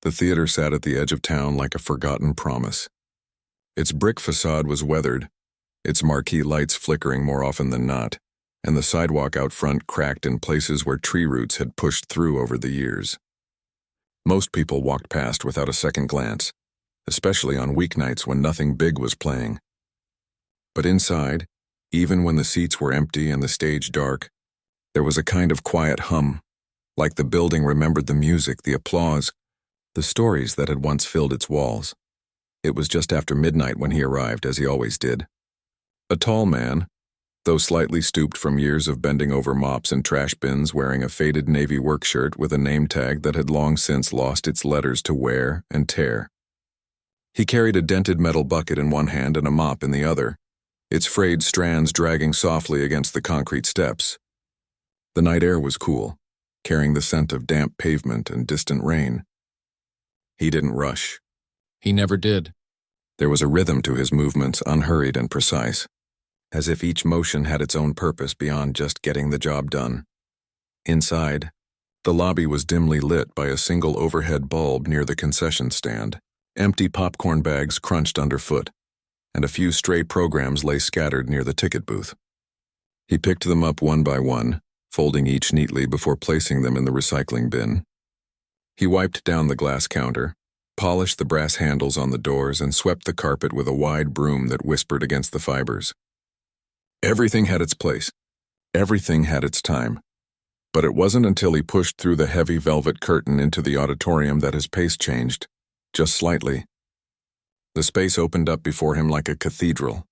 The theater sat at the edge of town like a forgotten promise. Its brick facade was weathered, its marquee lights flickering more often than not, and the sidewalk out front cracked in places where tree roots had pushed through over the years. Most people walked past without a second glance, especially on weeknights when nothing big was playing. But inside, even when the seats were empty and the stage dark, there was a kind of quiet hum, like the building remembered the music, the applause, the stories that had once filled its walls. It was just after midnight when he arrived, as he always did. A tall man, though slightly stooped from years of bending over mops and trash bins, wearing a faded navy work shirt with a name tag that had long since lost its letters to wear and tear. He carried a dented metal bucket in one hand and a mop in the other, its frayed strands dragging softly against the concrete steps. The night air was cool, carrying the scent of damp pavement and distant rain. He didn't rush. He never did. There was a rhythm to his movements, unhurried and precise, as if each motion had its own purpose beyond just getting the job done. Inside, the lobby was dimly lit by a single overhead bulb near the concession stand. Empty popcorn bags crunched underfoot, and a few stray programs lay scattered near the ticket booth. He picked them up one by one, folding each neatly before placing them in the recycling bin. He wiped down the glass counter, polished the brass handles on the doors, and swept the carpet with a wide broom that whispered against the fibers. Everything had its place. Everything had its time. But it wasn't until he pushed through the heavy velvet curtain into the auditorium that his pace changed, just slightly. The space opened up before him like a cathedral.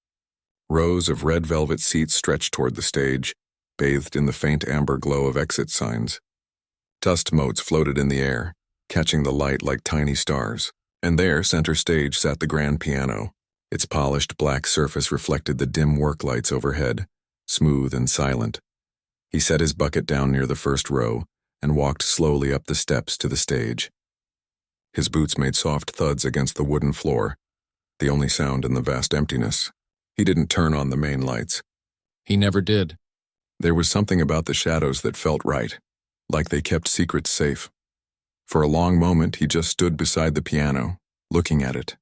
Rows of red velvet seats stretched toward the stage, bathed in the faint amber glow of exit signs. Dust motes floated in the air, catching the light like tiny stars. And there, center stage, sat the grand piano. Its polished black surface reflected the dim work lights overhead, smooth and silent. He set his bucket down near the first row and walked slowly up the steps to the stage. His boots made soft thuds against the wooden floor, the only sound in the vast emptiness. He didn't turn on the main lights. He never did. There was something about the shadows that felt right, like they kept secrets safe. For a long moment, he just stood beside the piano, looking at it.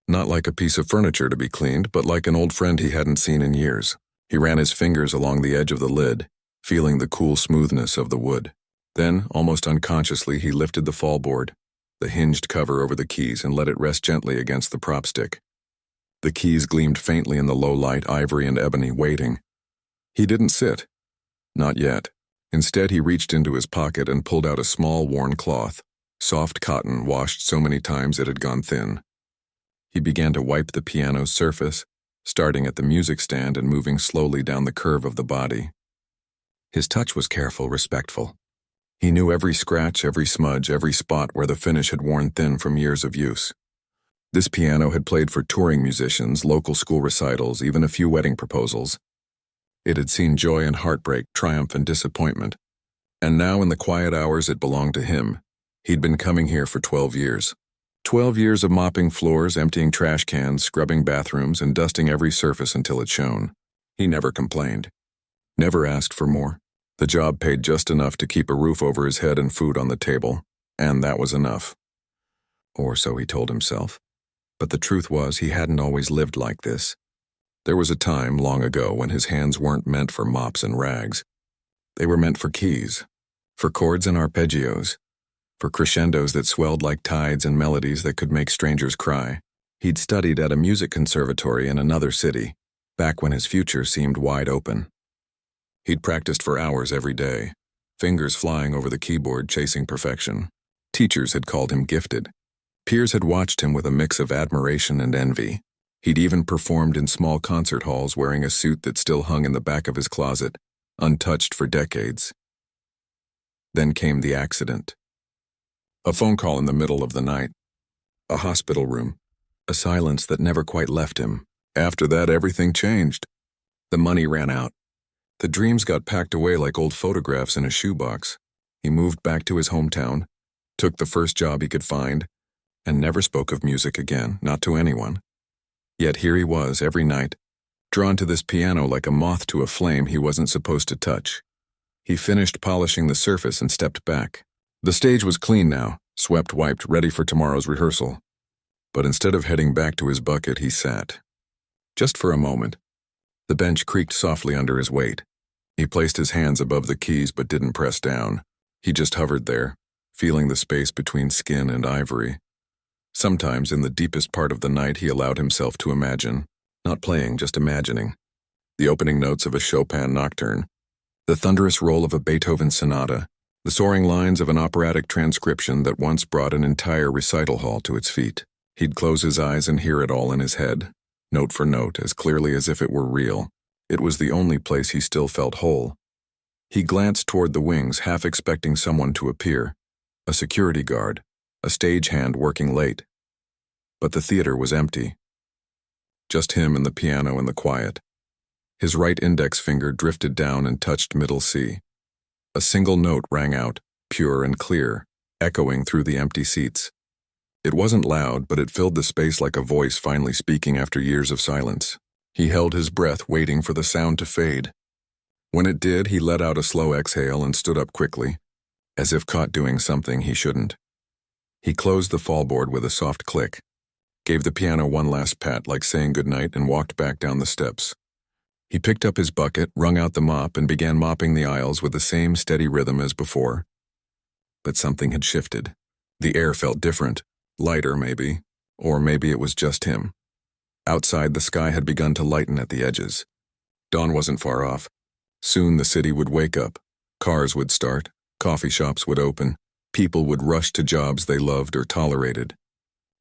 Not like a piece of furniture to be cleaned, but like an old friend he hadn't seen in years. He ran his fingers along the edge of the lid, feeling the cool smoothness of the wood. Then, almost unconsciously, he lifted the fallboard, the hinged cover over the keys, and let it rest gently against the prop stick. The keys gleamed faintly in the low light, ivory and ebony, waiting. He didn't sit. Not yet. Instead, he reached into his pocket and pulled out a small worn cloth, soft cotton washed so many times it had gone thin. He began to wipe the piano's surface, starting at the music stand and moving slowly down the curve of the body. His touch was careful, respectful. He knew every scratch, every smudge, every spot where the finish had worn thin from years of use. This piano had played for touring musicians, local school recitals, even a few wedding proposals. It had seen joy and heartbreak, triumph and disappointment. And now in the quiet hours it belonged to him. He'd been coming here for 12 years. 12 years of mopping floors, emptying trash cans, scrubbing bathrooms, and dusting every surface until it shone. He never complained. Never asked for more. The job paid just enough to keep a roof over his head and food on the table, and that was enough. Or so he told himself. But the truth was, he hadn't always lived like this. There was a time, long ago, when his hands weren't meant for mops and rags. They were meant for keys, for chords and arpeggios, for crescendos that swelled like tides and melodies that could make strangers cry. He'd studied at a music conservatory in another city, back when his future seemed wide open. He'd practiced for hours every day, fingers flying over the keyboard chasing perfection. Teachers had called him gifted. Peers had watched him with a mix of admiration and envy. He'd even performed in small concert halls wearing a suit that still hung in the back of his closet, untouched for decades. Then came the accident. A phone call in the middle of the night. A hospital room. A silence that never quite left him. After that, everything changed. The money ran out. The dreams got packed away like old photographs in a shoebox. He moved back to his hometown, took the first job he could find, and never spoke of music again, not to anyone. Yet here he was every night, drawn to this piano like a moth to a flame he wasn't supposed to touch. He finished polishing the surface and stepped back. The stage was clean now, swept, wiped, ready for tomorrow's rehearsal. But instead of heading back to his bucket, he sat. Just for a moment. The bench creaked softly under his weight. He placed his hands above the keys but didn't press down. He just hovered there, feeling the space between skin and ivory. Sometimes, in the deepest part of the night, he allowed himself to imagine, not playing, just imagining. The opening notes of a Chopin nocturne, the thunderous roll of a Beethoven sonata, the soaring lines of an operatic transcription that once brought an entire recital hall to its feet. He'd close his eyes and hear it all in his head, note for note, as clearly as if it were real. It was the only place he still felt whole. He glanced toward the wings, half expecting someone to appear, a security guard, a stagehand working late. But the theater was empty. Just him and the piano and the quiet. His right index finger drifted down and touched middle C. A single note rang out, pure and clear, echoing through the empty seats. It wasn't loud, but it filled the space like a voice finally speaking after years of silence. He held his breath, waiting for the sound to fade. When it did, he let out a slow exhale and stood up quickly, as if caught doing something he shouldn't. He closed the fallboard with a soft click, gave the piano one last pat like saying goodnight, and walked back down the steps. He picked up his bucket, wrung out the mop, and began mopping the aisles with the same steady rhythm as before. But something had shifted. The air felt different, lighter maybe, or maybe it was just him. Outside, the sky had begun to lighten at the edges. Dawn wasn't far off. Soon the city would wake up. Cars would start, coffee shops would open, people would rush to jobs they loved or tolerated.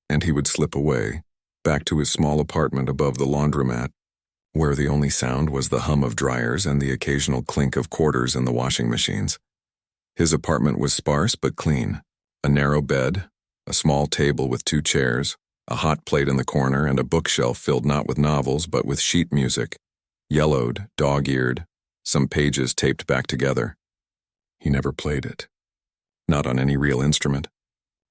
And he would slip away, back to his small apartment above the laundromat, where the only sound was the hum of dryers and the occasional clink of quarters in the washing machines. His apartment was sparse but clean. A narrow bed, a small table with 2 chairs, a hot plate in the corner, and a bookshelf filled not with novels but with sheet music, yellowed, dog-eared, some pages taped back together. He never played it. Not on any real instrument.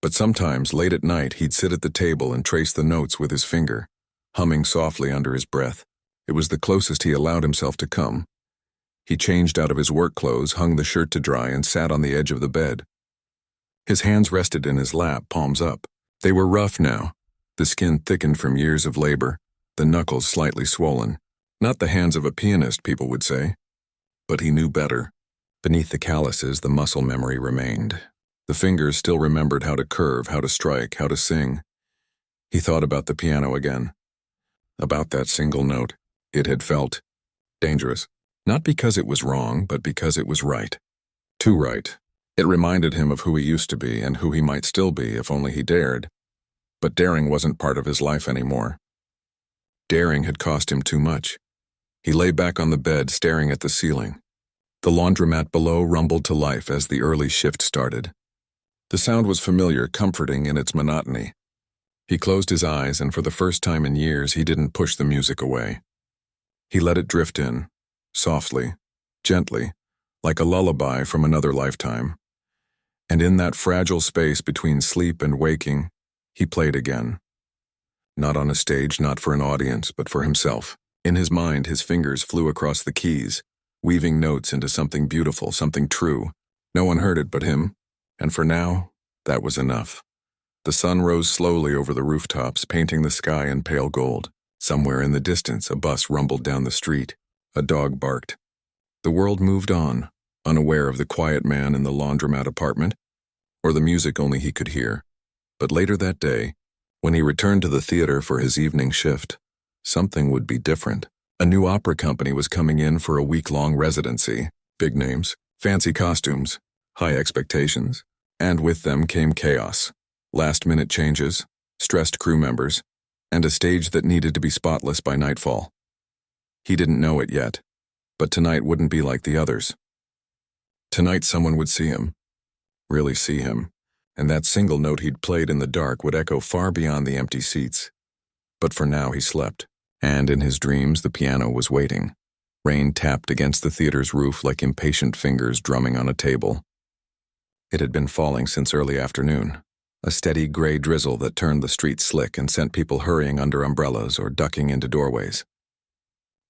But sometimes, late at night, he'd sit at the table and trace the notes with his finger, humming softly under his breath. It was the closest he allowed himself to come. He changed out of his work clothes, hung the shirt to dry, and sat on the edge of the bed. His hands rested in his lap, palms up. They were rough now, the skin thickened from years of labor, the knuckles slightly swollen. Not the hands of a pianist, people would say. But he knew better. Beneath the calluses, the muscle memory remained. The fingers still remembered how to curve, how to strike, how to sing. He thought about the piano again. About that single note. It had felt dangerous. Not because it was wrong, but because it was right. Too right. It reminded him of who he used to be and who he might still be if only he dared. But daring wasn't part of his life anymore. Daring had cost him too much. He lay back on the bed, staring at the ceiling. The laundromat below rumbled to life as the early shift started. The sound was familiar, comforting in its monotony. He closed his eyes, and for the first time in years, he didn't push the music away. He let it drift in, softly, gently, like a lullaby from another lifetime. And in that fragile space between sleep and waking, he played again. Not on a stage, not for an audience, but for himself. In his mind, his fingers flew across the keys, weaving notes into something beautiful, something true. No one heard it but him, and for now, that was enough. The sun rose slowly over the rooftops, painting the sky in pale gold. Somewhere in the distance, a bus rumbled down the street. A dog barked. The world moved on, unaware of the quiet man in the laundromat apartment, or the music only he could hear. But later that day, when he returned to the theater for his evening shift, something would be different. A new opera company was coming in for a week-long residency. Big names, fancy costumes, high expectations, and with them came chaos. Last-minute changes, stressed crew members, and a stage that needed to be spotless by nightfall. He didn't know it yet, but tonight wouldn't be like the others. Tonight someone would see him, really see him, and that single note he'd played in the dark would echo far beyond the empty seats. But for now he slept, and in his dreams the piano was waiting. Rain tapped against the theater's roof like impatient fingers drumming on a table. It had been falling since early afternoon. A steady gray drizzle that turned the street slick and sent people hurrying under umbrellas or ducking into doorways.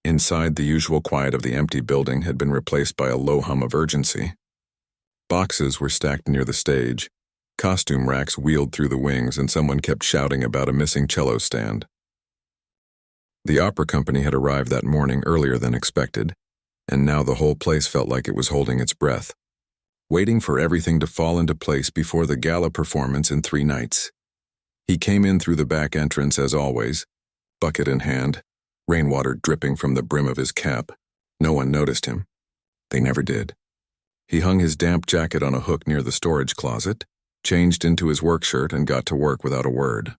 Inside, the usual quiet of the empty building had been replaced by a low hum of urgency. Boxes were stacked near the stage, Costume racks wheeled through the wings and someone kept shouting about a missing cello stand. The opera company had arrived that morning earlier than expected, and now the whole place felt like it was holding its breath, waiting for everything to fall into place before the gala performance in 3 nights. He came in through the back entrance as always, bucket in hand, rainwater dripping from the brim of his cap. No one noticed him. They never did. He hung his damp jacket on a hook near the storage closet, changed into his work shirt, and got to work without a word.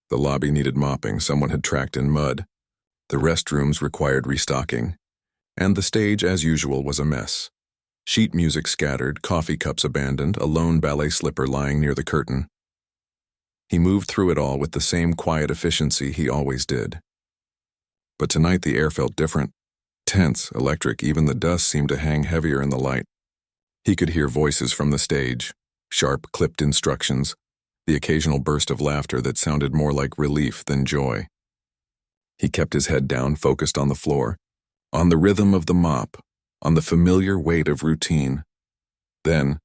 The lobby needed mopping. Someone had tracked in mud. The restrooms required restocking. And the stage, as usual, was a mess. Sheet music scattered, coffee cups abandoned, a lone ballet slipper lying near the curtain. He moved through it all with the same quiet efficiency he always did. But tonight the air felt different. Tense, electric, even the dust seemed to hang heavier in the light. He could hear voices from the stage, sharp, clipped instructions, the occasional burst of laughter that sounded more like relief than joy. He kept his head down, focused on the floor, on the rhythm of the mop, on the familiar weight of routine. Then,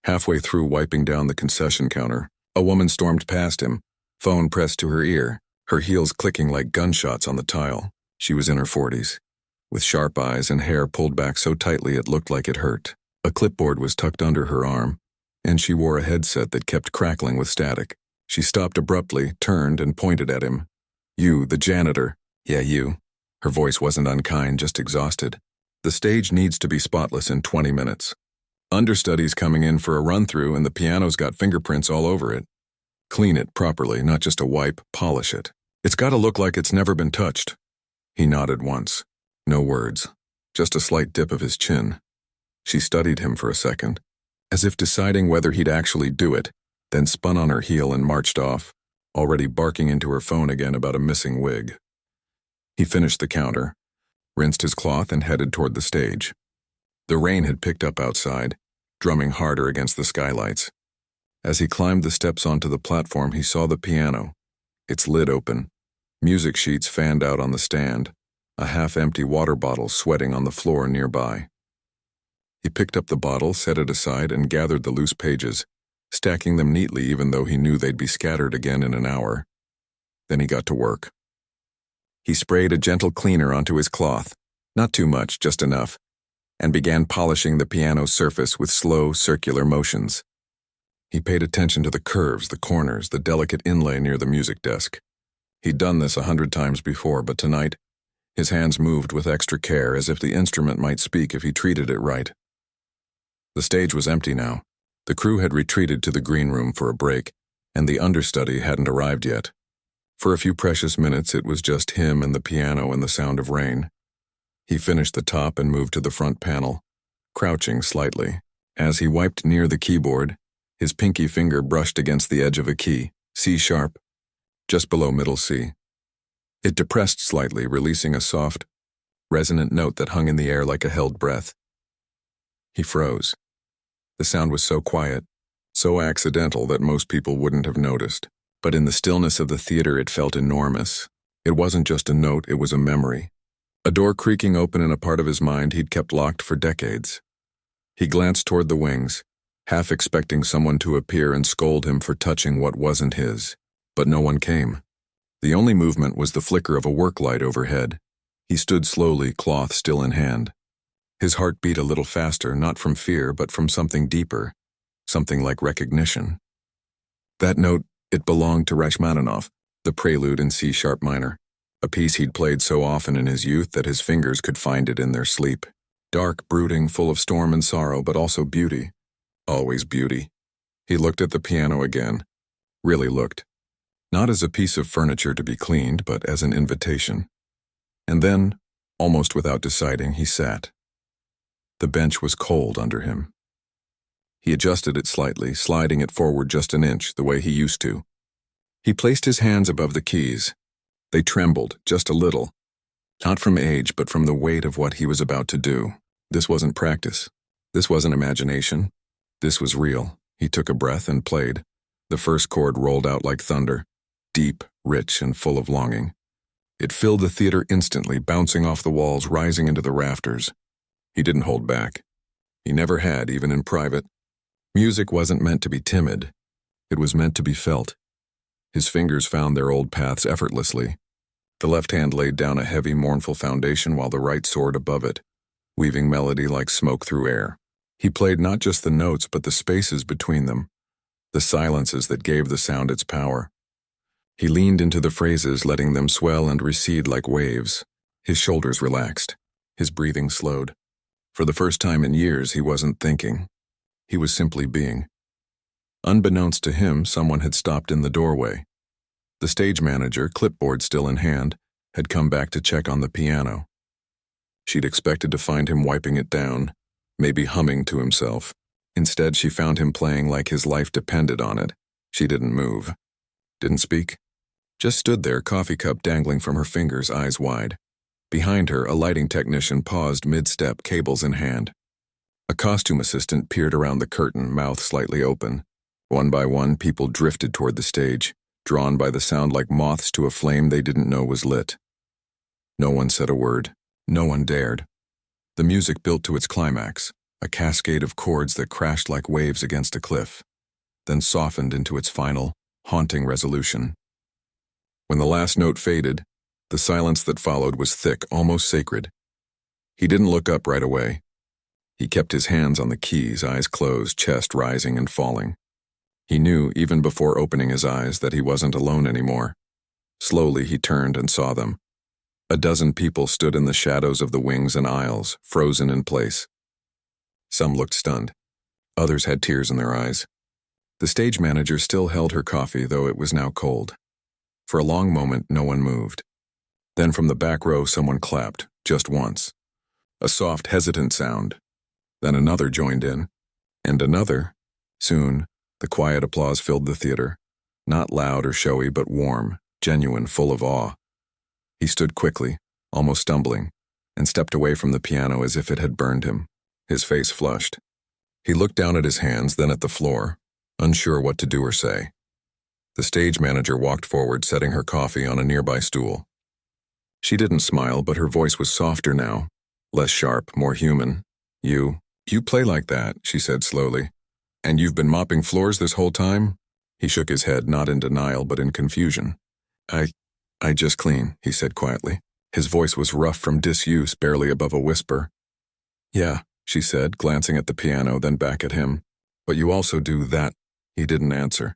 halfway through wiping down the concession counter, a woman stormed past him, phone pressed to her ear, her heels clicking like gunshots on the tile. She was in her 40s, with sharp eyes and hair pulled back so tightly it looked like it hurt. A clipboard was tucked under her arm, and she wore a headset that kept crackling with static. She stopped abruptly, turned, and pointed at him. "You, the janitor." "Yeah, you." Her voice wasn't unkind, just exhausted. "The stage needs to be spotless in 20 minutes. Understudy's coming in for a run-through and the piano's got fingerprints all over it. Clean it properly, not just a wipe, polish it. It's got to look like it's never been touched." He nodded once. No words, just a slight dip of his chin. She studied him for a second, as if deciding whether he'd actually do it, then spun on her heel and marched off, already barking into her phone again about a missing wig. He finished the counter, rinsed his cloth, and headed toward the stage. The rain had picked up outside, drumming harder against the skylights. As he climbed the steps onto the platform, he saw the piano, its lid open, music sheets fanned out on the stand, a half-empty water bottle sweating on the floor nearby. He picked up the bottle, set it aside, and gathered the loose pages, stacking them neatly even though he knew they'd be scattered again in an hour. Then he got to work. He sprayed a gentle cleaner onto his cloth, not too much, just enough, and began polishing the piano's surface with slow, circular motions. He paid attention to the curves, the corners, the delicate inlay near the music desk. He'd done this 100 times before, but tonight, his hands moved with extra care, as if the instrument might speak if he treated it right. The stage was empty now. The crew had retreated to the green room for a break, and the understudy hadn't arrived yet. For a few precious minutes, it was just him and the piano and the sound of rain. He finished the top and moved to the front panel, crouching slightly. As he wiped near the keyboard, his pinky finger brushed against the edge of a key, C sharp, just below middle C. It depressed slightly, releasing a soft, resonant note that hung in the air like a held breath. He froze. The sound was so quiet, so accidental that most people wouldn't have noticed. But in the stillness of the theater, it felt enormous. It wasn't just a note, it was a memory. A door creaking open in a part of his mind he'd kept locked for decades. He glanced toward the wings, half expecting someone to appear and scold him for touching what wasn't his. But no one came. The only movement was the flicker of a work light overhead. He stood slowly, cloth still in hand. His heart beat a little faster, not from fear, but from something deeper, something like recognition. That note, it belonged to Rachmaninoff, the prelude in C sharp minor, a piece he'd played so often in his youth that his fingers could find it in their sleep. Dark, brooding, full of storm and sorrow, but also beauty. Always beauty. He looked at the piano again. Really looked. Not as a piece of furniture to be cleaned, but as an invitation. And then, almost without deciding, he sat. The bench was cold under him. He adjusted it slightly, sliding it forward just an inch, the way he used to. He placed his hands above the keys. They trembled, just a little. Not from age, but from the weight of what he was about to do. This wasn't practice. This wasn't imagination. This was real. He took a breath and played. The first chord rolled out like thunder, deep, rich, and full of longing. It filled the theater instantly, bouncing off the walls, rising into the rafters. He didn't hold back. He never had, even in private. Music wasn't meant to be timid. It was meant to be felt. His fingers found their old paths effortlessly. The left hand laid down a heavy, mournful foundation while the right soared above it, weaving melody like smoke through air. He played not just the notes but the spaces between them, the silences that gave the sound its power. He leaned into the phrases, letting them swell and recede like waves. His shoulders relaxed. His breathing slowed. For the first time in years, he wasn't thinking. He was simply being. Unbeknownst to him, someone had stopped in the doorway. The stage manager, clipboard still in hand, had come back to check on the piano. She'd expected to find him wiping it down, maybe humming to himself. Instead, she found him playing like his life depended on it. She didn't move. Didn't speak. Just stood there, coffee cup dangling from her fingers, eyes wide. Behind her, a lighting technician paused mid-step, cables in hand. A costume assistant peered around the curtain, mouth slightly open. One by one, people drifted toward the stage, drawn by the sound like moths to a flame they didn't know was lit. No one said a word. No one dared. The music built to its climax, a cascade of chords that crashed like waves against a cliff, then softened into its final, haunting resolution. When the last note faded, the silence that followed was thick, almost sacred. He didn't look up right away. He kept his hands on the keys, eyes closed, chest rising and falling. He knew, even before opening his eyes, that he wasn't alone anymore. Slowly he turned and saw them. A dozen people stood in the shadows of the wings and aisles, frozen in place. Some looked stunned. Others had tears in their eyes. The stage manager still held her coffee, though it was now cold. For a long moment, no one moved. Then from the back row, someone clapped, just once. A soft, hesitant sound. Then another joined in. And another. Soon, the quiet applause filled the theater. Not loud or showy, but warm, genuine, full of awe. He stood quickly, almost stumbling, and stepped away from the piano as if it had burned him. His face flushed. He looked down at his hands, then at the floor, unsure what to do or say. The stage manager walked forward, setting her coffee on a nearby stool. She didn't smile, but her voice was softer now, less sharp, more human. You play like that," she said slowly. "And you've been mopping floors this whole time?" He shook his head, not in denial, but in confusion. I just clean," he said quietly. His voice was rough from disuse, barely above a whisper. "Yeah," she said, glancing at the piano, then back at him. "But you also do that." He didn't answer.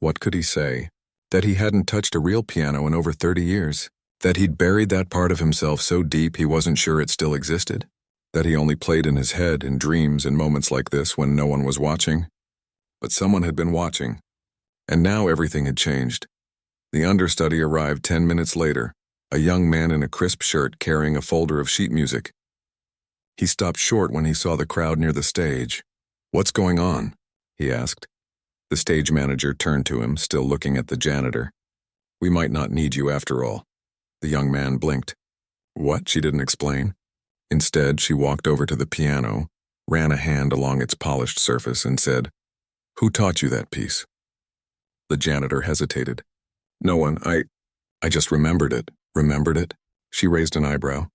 What could he say? That he hadn't touched a real piano in over 30 years? That he'd buried that part of himself so deep he wasn't sure it still existed? That he only played in his head, in dreams, in moments like this when no one was watching? But someone had been watching. And now everything had changed. The understudy arrived 10 minutes later, a young man in a crisp shirt carrying a folder of sheet music. He stopped short when he saw the crowd near the stage. "What's going on?" he asked. The stage manager turned to him, still looking at the janitor. "We might not need you after all." The young man blinked. "What?" She didn't explain. Instead, she walked over to the piano, ran a hand along its polished surface, and said, "Who taught you that piece?" The janitor hesitated. "No one. I just remembered it." "Remembered it?" She raised an eyebrow.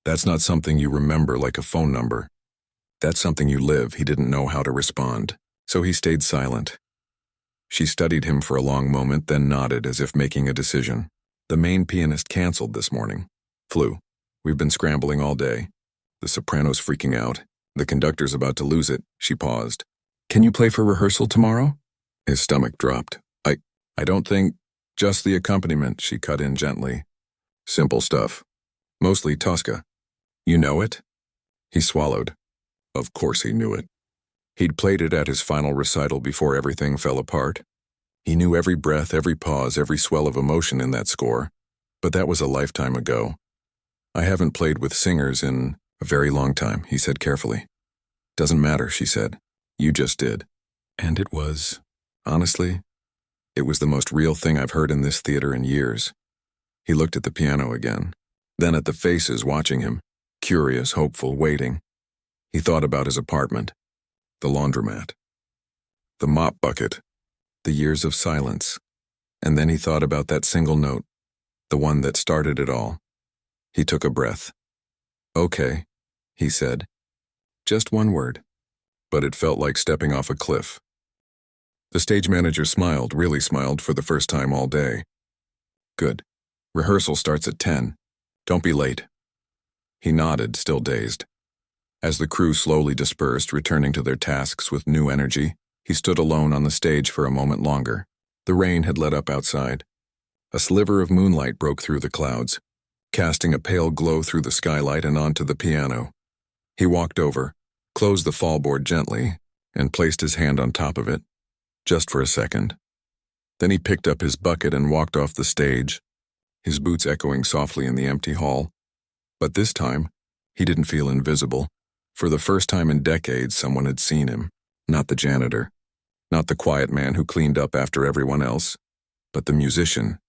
"That's not something you remember like a phone number. That's something you live." He didn't know how to respond, so he stayed silent. She studied him for a long moment, then nodded as if making a decision. "The main pianist canceled this morning. Flu. We've been scrambling all day. The soprano's freaking out. The conductor's about to lose it." She paused. "Can you play for rehearsal tomorrow?" His stomach dropped. I don't think, just the accompaniment," she cut in gently. "Simple stuff. Mostly Tosca. You know it?" He swallowed. Of course he knew it. He'd played it at his final recital before everything fell apart. He knew every breath, every pause, every swell of emotion in that score, but that was a lifetime ago. "I haven't played with singers in a very long time," he said carefully. "Doesn't matter," she said. "You just did." And it was, honestly, it was the most real thing I've heard in this theater in years. He looked at the piano again, then at the faces watching him, curious, hopeful, waiting. He thought about his apartment, the laundromat, the mop bucket, the years of silence, and then he thought about that single note, the one that started it all. He took a breath. "Okay," he said. Just one word. but it felt like stepping off a cliff. The stage manager smiled, really smiled, for the first time all day. Good. Rehearsal starts at 10. Don't be late. He nodded, still dazed. As the crew slowly dispersed, returning to their tasks with new energy, he stood alone on the stage for a moment longer. The rain had let up outside. A sliver of moonlight broke through the clouds, casting a pale glow through the skylight and onto the piano. He walked over, closed the fallboard gently, and placed his hand on top of it, just for a second. Then he picked up his bucket and walked off the stage, his boots echoing softly in the empty hall. But this time, he didn't feel invisible. For the first time in decades, someone had seen him. Not the janitor, not the quiet man who cleaned up after everyone else, but the musician.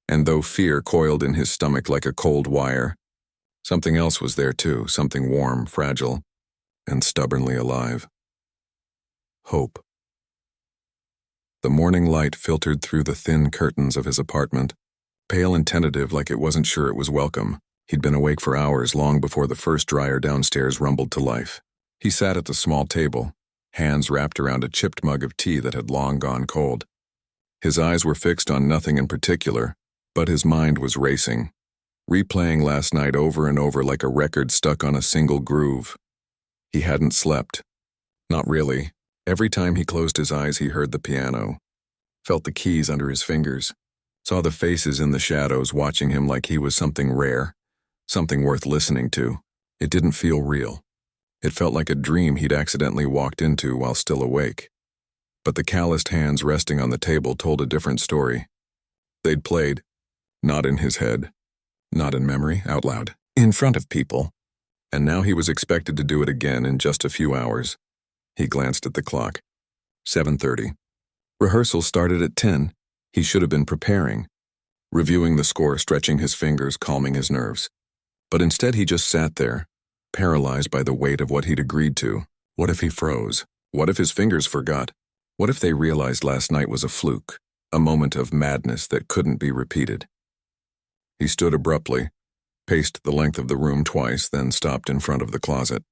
And though fear coiled in his stomach like a cold wire, something else was there too, something warm, fragile, and stubbornly alive. Hope. The morning light filtered through the thin curtains of his apartment, pale and tentative, like it wasn't sure it was welcome. He'd been awake for hours, long before the first dryer downstairs rumbled to life. He sat at the small table, hands wrapped around a chipped mug of tea that had long gone cold. His eyes were fixed on nothing in particular, but his mind was racing, replaying last night over and over like a record stuck on a single groove. He hadn't slept. Not really. Every time he closed his eyes, he heard the piano, felt the keys under his fingers, saw the faces in the shadows watching him like he was something rare, something worth listening to. It didn't feel real. It felt like a dream he'd accidentally walked into while still awake. But the calloused hands resting on the table told a different story. They'd played, not in his head, not in memory, out loud, in front of people. And now he was expected to do it again in just a few hours. He glanced at the clock. 7:30. Rehearsal started at 10. He should have been preparing, reviewing the score, stretching his fingers, calming his nerves. But instead he just sat there, paralyzed by the weight of what he'd agreed to. What if he froze? What if his fingers forgot? What if they realized last night was a fluke, a moment of madness that couldn't be repeated? He stood abruptly, paced the length of the room twice, then stopped in front of the closet.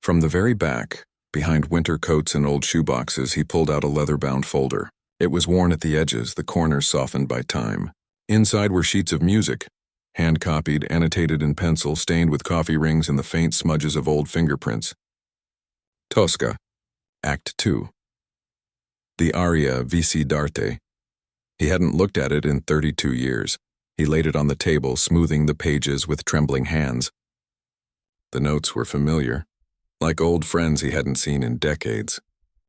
From the very back, behind winter coats and old shoeboxes, he pulled out a leather-bound folder. It was worn at the edges, the corners softened by time. Inside were sheets of music, hand-copied, annotated in pencil, stained with coffee rings and the faint smudges of old fingerprints. Tosca, Act 2. The aria Vici d'arte. He hadn't looked at it in 32 years. He laid it on the table, smoothing the pages with trembling hands. The notes were familiar, like old friends he hadn't seen in decades.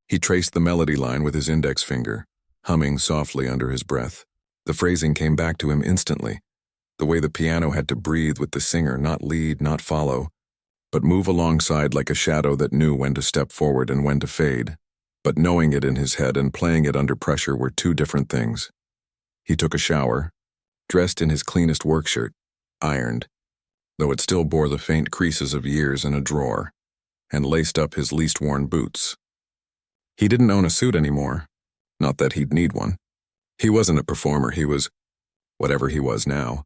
He traced the melody line with his index finger, humming softly under his breath. The phrasing came back to him instantly, the way the piano had to breathe with the singer, not lead, not follow, but move alongside like a shadow that knew when to step forward and when to fade. But knowing it in his head and playing it under pressure were two different things. He took a shower, dressed in his cleanest work shirt, ironed, though it still bore the faint creases of years in a drawer, and laced up his least worn boots. He didn't own a suit anymore, not that he'd need one. He wasn't a performer, he was whatever he was now.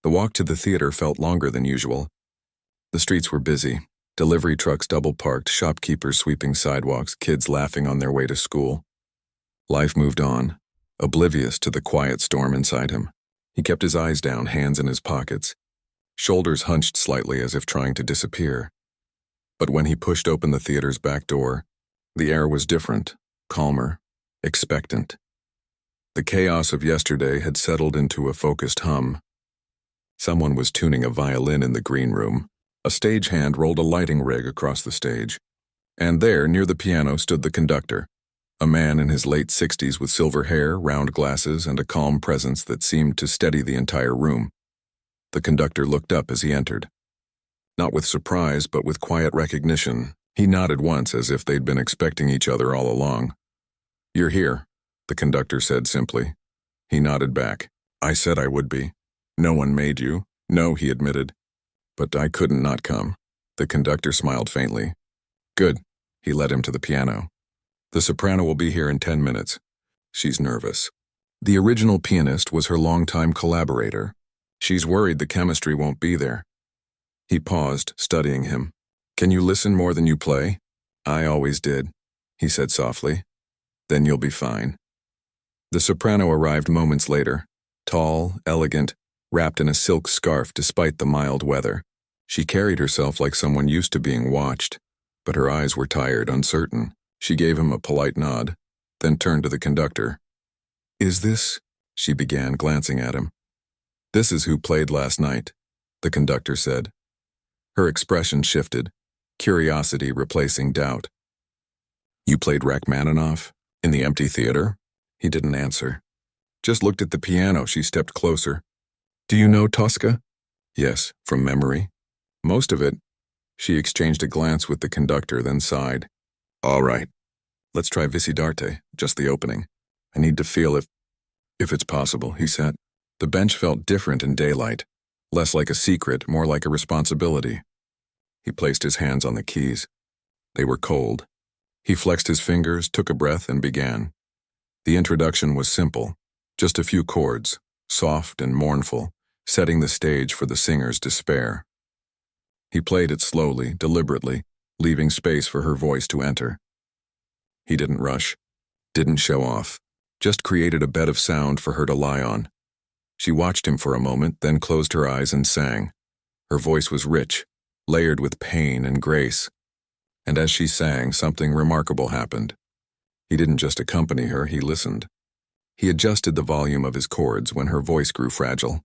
The walk to the theater felt longer than usual. The streets were busy, delivery trucks double-parked, shopkeepers sweeping sidewalks, kids laughing on their way to school. Life moved on, oblivious to the quiet storm inside him. He kept his eyes down, hands in his pockets, shoulders hunched slightly as if trying to disappear. But when he pushed open the theater's back door, the air was different, calmer, expectant. The chaos of yesterday had settled into a focused hum. Someone was tuning a violin in the green room. A stagehand rolled a lighting rig across the stage. And there, near the piano, stood the conductor, a man in his late 60s with silver hair, round glasses, and a calm presence that seemed to steady the entire room. The conductor looked up as he entered. Not with surprise, but with quiet recognition. He nodded once as if they'd been expecting each other all along. "You're here," the conductor said simply. He nodded back. "I said I would be. No one made you." "No," he admitted. "But I couldn't not come." The conductor smiled faintly. "Good." He led him to the piano. "The soprano will be here in 10 minutes. She's nervous." The original pianist was her longtime collaborator. "She's worried the chemistry won't be there." He paused, studying him. "Can you listen more than you play?" I always did, he said softly. Then you'll be fine. The soprano arrived moments later, tall, elegant, wrapped in a silk scarf despite the mild weather. She carried herself like someone used to being watched, but her eyes were tired, uncertain. She gave him a polite nod, then turned to the conductor. Is this? She began, glancing at him. This is who played last night, the conductor said. Her expression shifted, curiosity replacing doubt. You played Rachmaninoff? In the empty theater? He didn't answer. Just looked at the piano. She stepped closer. Do you know Tosca? Yes, from memory. Most of it. She exchanged a glance with the conductor, then sighed. All right. Let's try Visidarte, just the opening. I need to feel if it's possible, he said. The bench felt different in daylight, less like a secret, more like a responsibility. He placed his hands on the keys. They were cold. He flexed his fingers, took a breath, and began. The introduction was simple, just a few chords, soft and mournful, setting the stage for the singer's despair. He played it slowly, deliberately, leaving space for her voice to enter. He didn't rush, didn't show off, just created a bed of sound for her to lie on. She watched him for a moment, then closed her eyes and sang. Her voice was rich, layered with pain and grace. And as she sang, something remarkable happened. He didn't just accompany her, he listened. He adjusted the volume of his chords when her voice grew fragile.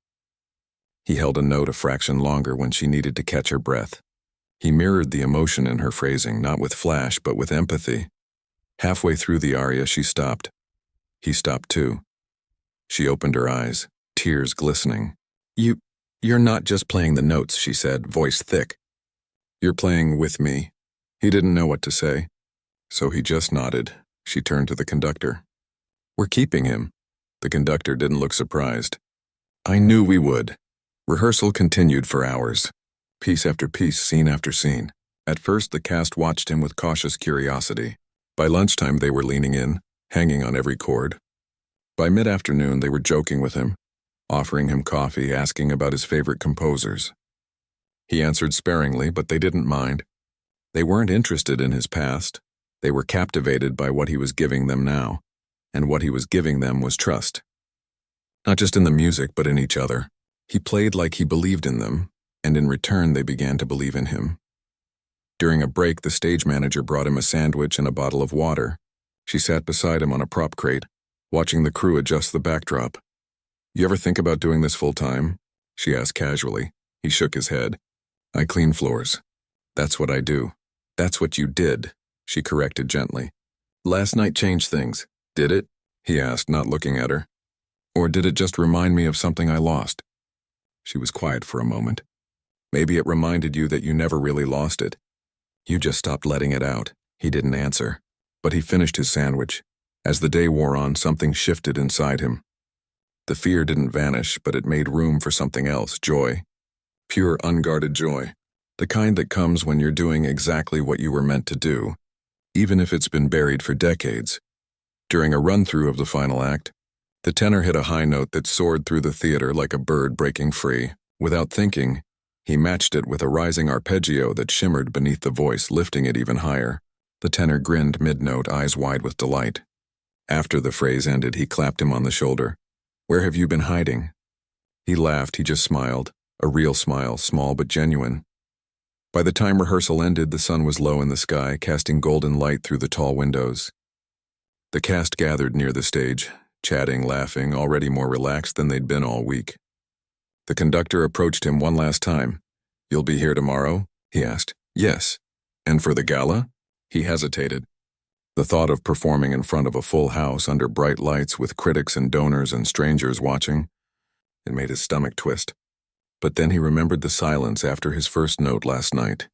He held a note a fraction longer when she needed to catch her breath. He mirrored the emotion in her phrasing, not with flash, but with empathy. Halfway through the aria, she stopped. He stopped too. She opened her eyes, tears glistening. You're not just playing the notes, she said, voice thick. You're playing with me. He didn't know what to say, so he just nodded. She turned to the conductor. We're keeping him. The conductor didn't look surprised. I knew we would. Rehearsal continued for hours. Piece after piece, scene after scene. At first, the cast watched him with cautious curiosity. By lunchtime, they were leaning in, hanging on every chord. By mid-afternoon, they were joking with him, offering him coffee, asking about his favorite composers. He answered sparingly, but they didn't mind. They weren't interested in his past. They were captivated by what he was giving them now, and what he was giving them was trust. Not just in the music, but in each other. He played like he believed in them, and in return they began to believe in him. During a break, the stage manager brought him a sandwich and a bottle of water. She sat beside him on a prop crate, watching the crew adjust the backdrop. You ever think about doing this full-time? She asked casually. He shook his head. I clean floors. That's what I do. That's what you did, she corrected gently. Last night changed things, did it? He asked, not looking at her. Or did it just remind me of something I lost? She was quiet for a moment. Maybe it reminded you that you never really lost it. You just stopped letting it out. He didn't answer, but he finished his sandwich. As the day wore on, something shifted inside him. The fear didn't vanish, but it made room for something else, joy. Pure, unguarded joy. The kind that comes when you're doing exactly what you were meant to do, even if it's been buried for decades. During a run-through of the final act, the tenor hit a high note that soared through the theater like a bird breaking free. Without thinking, he matched it with a rising arpeggio that shimmered beneath the voice, lifting it even higher. The tenor grinned mid-note, eyes wide with delight. After the phrase ended, he clapped him on the shoulder. Where have you been hiding? He laughed, he just smiled. A real smile, small but genuine. By the time rehearsal ended, the sun was low in the sky, casting golden light through the tall windows. The cast gathered near the stage, chatting, laughing, already more relaxed than they'd been all week. The conductor approached him one last time. You'll be here tomorrow? He asked. Yes. And for the gala? He hesitated. The thought of performing in front of a full house under bright lights with critics and donors and strangers watching, it made his stomach twist. But then he remembered the silence after his first note last night.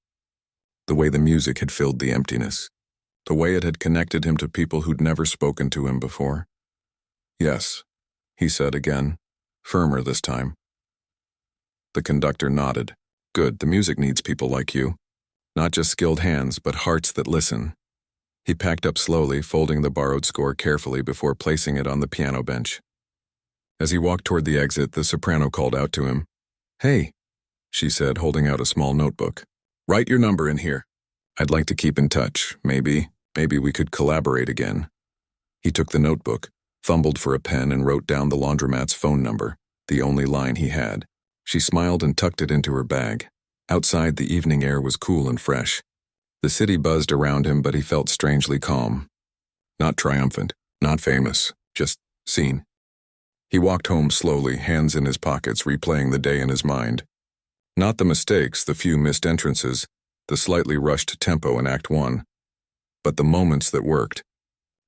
The way the music had filled the emptiness. The way it had connected him to people who'd never spoken to him before. Yes, he said again, firmer this time. The conductor nodded. Good, the music needs people like you. Not just skilled hands, but hearts that listen. He packed up slowly, folding the borrowed score carefully before placing it on the piano bench. As he walked toward the exit, the soprano called out to him. Hey, she said, holding out a small notebook. Write your number in here. I'd like to keep in touch. Maybe we could collaborate again. He took the notebook, fumbled for a pen, and wrote down the laundromat's phone number, the only line he had. She smiled and tucked it into her bag. Outside, the evening air was cool and fresh. The city buzzed around him, but he felt strangely calm. Not triumphant, not famous, just seen. He walked home slowly, hands in his pockets, replaying the day in his mind. Not the mistakes, the few missed entrances, the slightly rushed tempo in Act 1, but the moments that worked.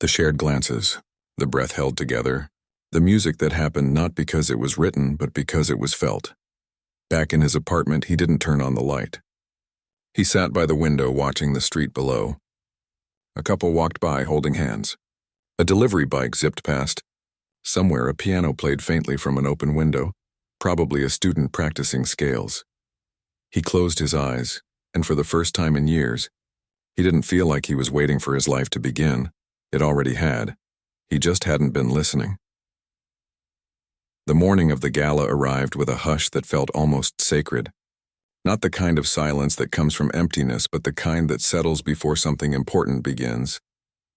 The shared glances, the breath held together, the music that happened not because it was written, but because it was felt. Back in his apartment, he didn't turn on the light. He sat by the window watching the street below. A couple walked by holding hands. A delivery bike zipped past. Somewhere, a piano played faintly from an open window, probably a student practicing scales. He closed his eyes, and for the first time in years, he didn't feel like he was waiting for his life to begin. It already had. He just hadn't been listening. The morning of the gala arrived with a hush that felt almost sacred. Not the kind of silence that comes from emptiness, but the kind that settles before something important begins.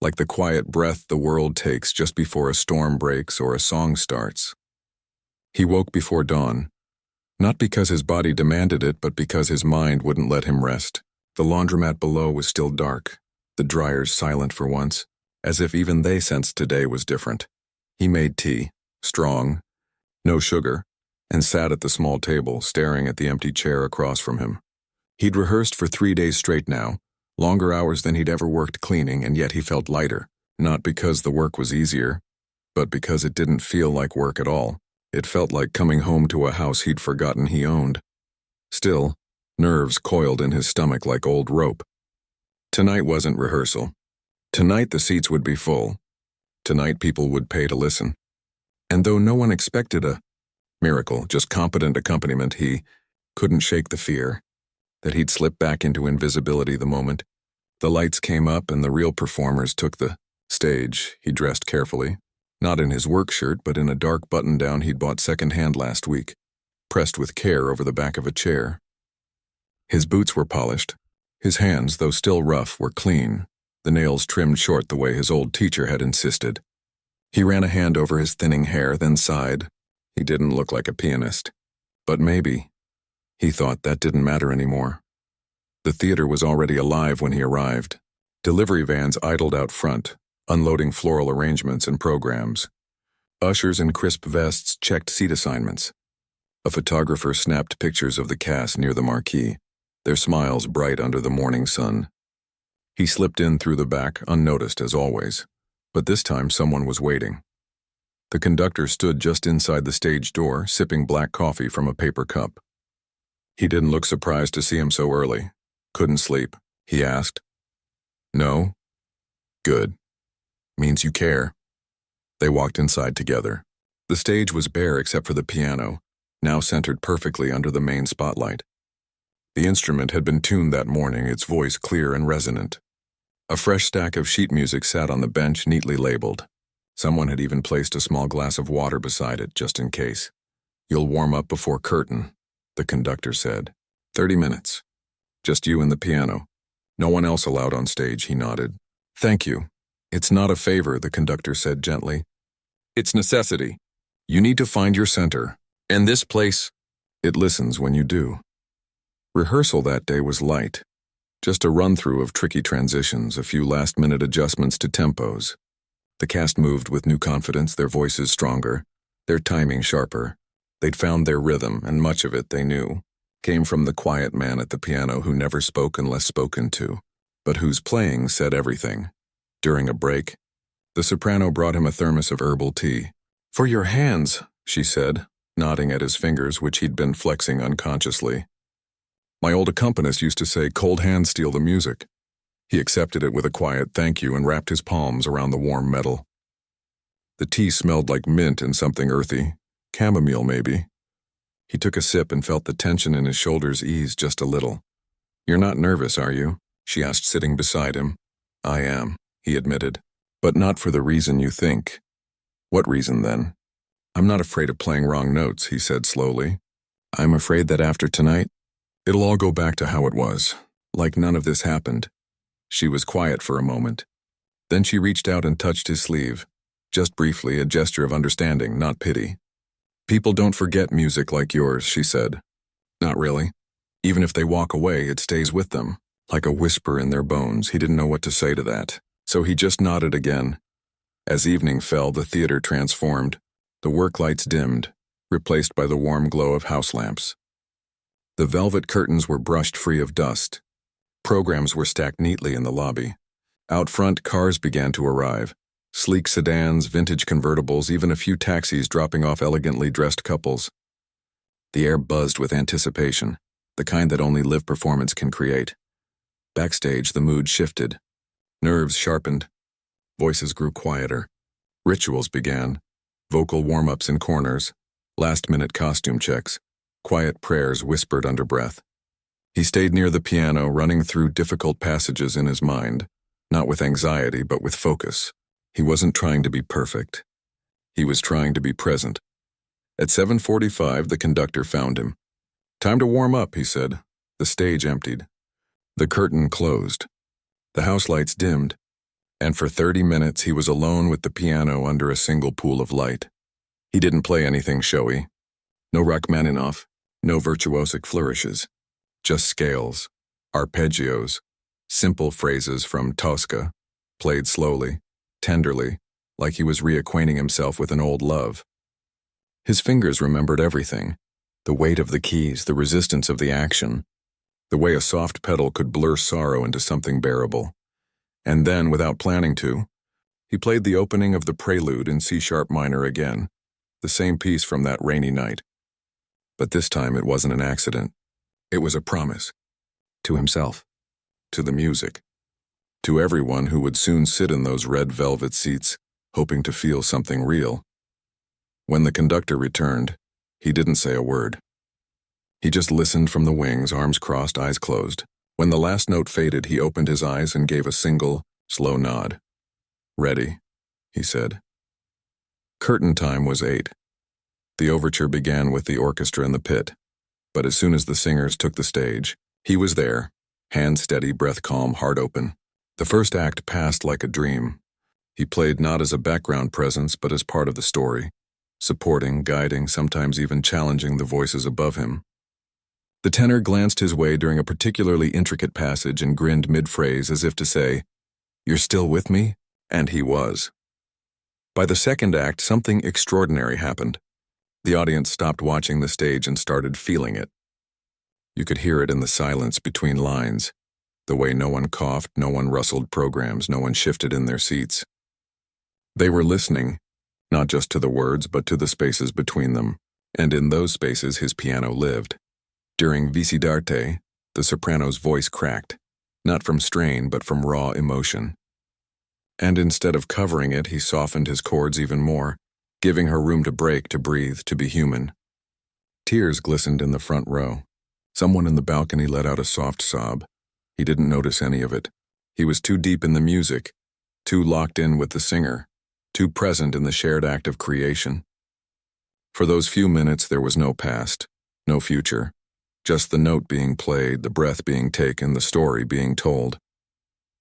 Like the quiet breath the world takes just before a storm breaks or a song starts. He woke before dawn, not because his body demanded it, but because his mind wouldn't let him rest. The laundromat below was still dark, the dryers silent for once, as if even they sensed today was different. He made tea, strong, no sugar, and sat at the small table, staring at the empty chair across from him. He'd rehearsed for 3 days straight now, longer hours than he'd ever worked cleaning, and yet he felt lighter, not because the work was easier, but because it didn't feel like work at all. It felt like coming home to a house he'd forgotten he owned. Still, nerves coiled in his stomach like old rope. Tonight wasn't rehearsal. Tonight the seats would be full. Tonight people would pay to listen. And though no one expected a miracle, just competent accompaniment, he couldn't shake the fear that he'd slip back into invisibility the moment the lights came up and the real performers took the stage. He dressed carefully, not in his work shirt, but in a dark button-down he'd bought second-hand last week, pressed with care over the back of a chair. His boots were polished. His hands, though still rough, were clean, the nails trimmed short the way his old teacher had insisted. He ran a hand over his thinning hair, then sighed. He didn't look like a pianist. But maybe, he thought, that didn't matter anymore. The theater was already alive when he arrived. Delivery vans idled out front, unloading floral arrangements and programs. Ushers in crisp vests checked seat assignments. A photographer snapped pictures of the cast near the marquee, their smiles bright under the morning sun. He slipped in through the back, unnoticed as always, but this time someone was waiting. The conductor stood just inside the stage door, sipping black coffee from a paper cup. He didn't look surprised to see him so early. Couldn't sleep, he asked. No? Good. Means you care. They walked inside together. The stage was bare except for the piano, now centered perfectly under the main spotlight. The instrument had been tuned that morning, its voice clear and resonant. A fresh stack of sheet music sat on the bench, neatly labeled. Someone had even placed a small glass of water beside it, just in case. You'll warm up before curtain, the conductor said. 30 minutes. Just you and the piano. No one else allowed on stage, he nodded. Thank you. It's not a favor, the conductor said gently. It's necessity. You need to find your center. And this place, it listens when you do. Rehearsal that day was light. Just a run-through of tricky transitions, a few last-minute adjustments to tempos. The cast moved with new confidence, their voices stronger, their timing sharper. They'd found their rhythm, and much of it, they knew, came from the quiet man at the piano who never spoke unless spoken to, but whose playing said everything. During a break, the soprano brought him a thermos of herbal tea. For your hands, she said, nodding at his fingers, which he'd been flexing unconsciously. My old accompanist used to say, cold hands steal the music. He accepted it with a quiet thank you and wrapped his palms around the warm metal. The tea smelled like mint and something earthy, chamomile maybe. He took a sip and felt the tension in his shoulders ease just a little. You're not nervous, are you? She asked, sitting beside him. I am, he admitted, but not for the reason you think. What reason, then? I'm not afraid of playing wrong notes, he said slowly. I'm afraid that after tonight, it'll all go back to how it was, like none of this happened. She was quiet for a moment. Then she reached out and touched his sleeve. Just briefly, a gesture of understanding, not pity. "People don't forget music like yours," she said. "Not really. Even if they walk away, it stays with them, like a whisper in their bones." He didn't know what to say to that, so he just nodded again. As evening fell, the theater transformed. The work lights dimmed, replaced by the warm glow of house lamps. The velvet curtains were brushed free of dust. Programs were stacked neatly in the lobby. Out front, cars began to arrive. Sleek sedans, vintage convertibles, even a few taxis dropping off elegantly dressed couples. The air buzzed with anticipation, the kind that only live performance can create. Backstage, the mood shifted. Nerves sharpened. Voices grew quieter. Rituals began. Vocal warm-ups in corners. Last-minute costume checks. Quiet prayers whispered under breath. He stayed near the piano, running through difficult passages in his mind, not with anxiety, but with focus. He wasn't trying to be perfect. He was trying to be present. At 7:45, the conductor found him. "Time to warm up," he said. The stage emptied. The curtain closed. The house lights dimmed, and for 30 minutes he was alone with the piano under a single pool of light. He didn't play anything showy. No Rachmaninoff, no virtuosic flourishes. Just scales, arpeggios, simple phrases from Tosca, played slowly, tenderly, like he was reacquainting himself with an old love. His fingers remembered everything, the weight of the keys, the resistance of the action, the way a soft pedal could blur sorrow into something bearable. And then, without planning to, he played the opening of the prelude in C-sharp minor again, the same piece from that rainy night. But this time it wasn't an accident. It was a promise. To himself. To the music. To everyone who would soon sit in those red velvet seats, hoping to feel something real. When the conductor returned, he didn't say a word. He just listened from the wings, arms crossed, eyes closed. When the last note faded, he opened his eyes and gave a single, slow nod. "Ready," he said. Curtain time was 8. The overture began with the orchestra in the pit, but as soon as the singers took the stage, he was there, hand steady, breath calm, heart open. The first act passed like a dream. He played not as a background presence, but as part of the story, supporting, guiding, sometimes even challenging the voices above him. The tenor glanced his way during a particularly intricate passage and grinned mid-phrase as if to say, "You're still with me?" And he was. By the second act, something extraordinary happened. The audience stopped watching the stage and started feeling it. You could hear it in the silence between lines, the way no one coughed, no one rustled programs, no one shifted in their seats. They were listening, not just to the words, but to the spaces between them, and in those spaces his piano lived. During Visidarte, the soprano's voice cracked, not from strain, but from raw emotion. And instead of covering it, he softened his chords even more, giving her room to break, to breathe, to be human. Tears glistened in the front row. Someone in the balcony let out a soft sob. He didn't notice any of it. He was too deep in the music, too locked in with the singer, too present in the shared act of creation. For those few minutes there was no past, no future, just the note being played, the breath being taken, the story being told.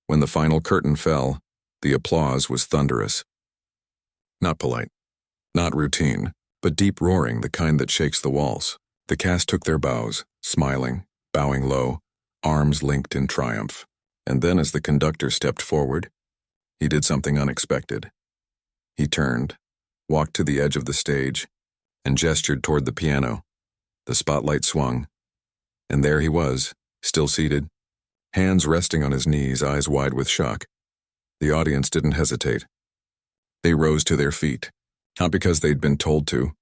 When the final curtain fell, the applause was thunderous. Not polite, not routine, but deep roaring, the kind that shakes the walls. The cast took their bows, smiling, bowing low, arms linked in triumph. And then as the conductor stepped forward, he did something unexpected. He turned, walked to the edge of the stage, and gestured toward the piano. The spotlight swung, and there he was, still seated, hands resting on his knees, eyes wide with shock. The audience didn't hesitate. They rose to their feet, not because they'd been told to,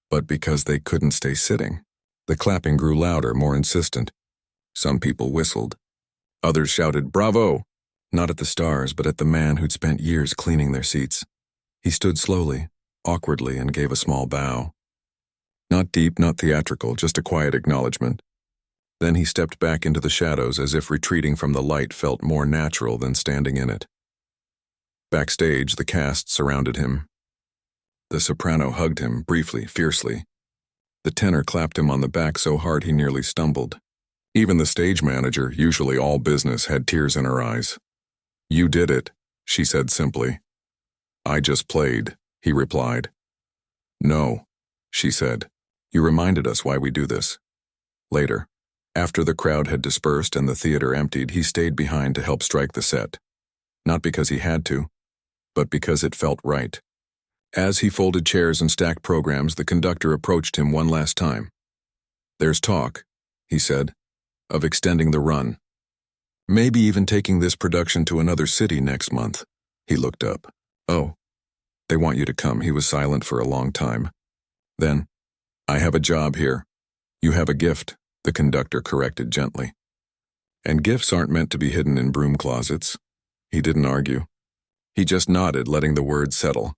but because they couldn't stay sitting. The clapping grew louder, more insistent. Some people whistled. Others shouted, "Bravo!" Not at the stars, but at the man who'd spent years cleaning their seats. He stood slowly, awkwardly, and gave a small bow. Not deep, not theatrical, just a quiet acknowledgement. Then he stepped back into the shadows as if retreating from the light felt more natural than standing in it. Backstage, the cast surrounded him. The soprano hugged him, briefly, fiercely. The tenor clapped him on the back so hard he nearly stumbled. Even the stage manager, usually all business, had tears in her eyes. You did it, she said simply. I just played, he replied. No, she said. You reminded us why we do this. Later, after the crowd had dispersed and the theater emptied, he stayed behind to help strike the set. Not because he had to, but because it felt right. As he folded chairs and stacked programs, the conductor approached him one last time. There's talk, he said, of extending the run. Maybe even taking this production to another city next month. He looked up. Oh, they want you to come. He was silent for a long time. Then, I have a job here. You have a gift, the conductor corrected gently. And gifts aren't meant to be hidden in broom closets. He didn't argue. He just nodded, letting the words settle.